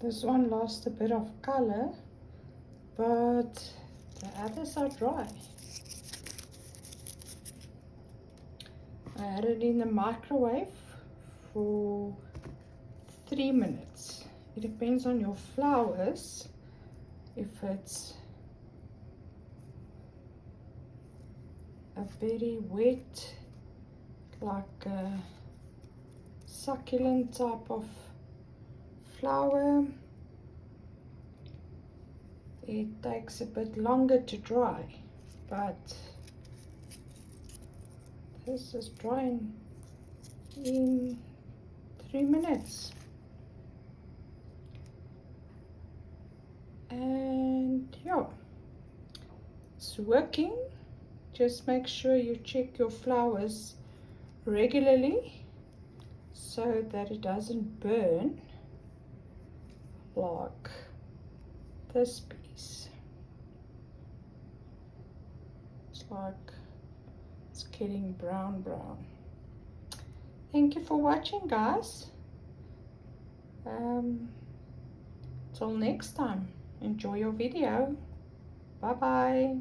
This one lost a bit of color, but the others are dry. I had it in the microwave for 3 minutes. It depends on your flowers. If it's a very wet, like a succulent type of flower, it takes a bit longer to dry, but this is drying in 3 minutes. And yeah, it's working. Just make sure you check your flowers regularly so that it doesn't burn like this piece. It's like it's getting brown. Thank you for watching, guys. Till next time, enjoy your video. Bye bye.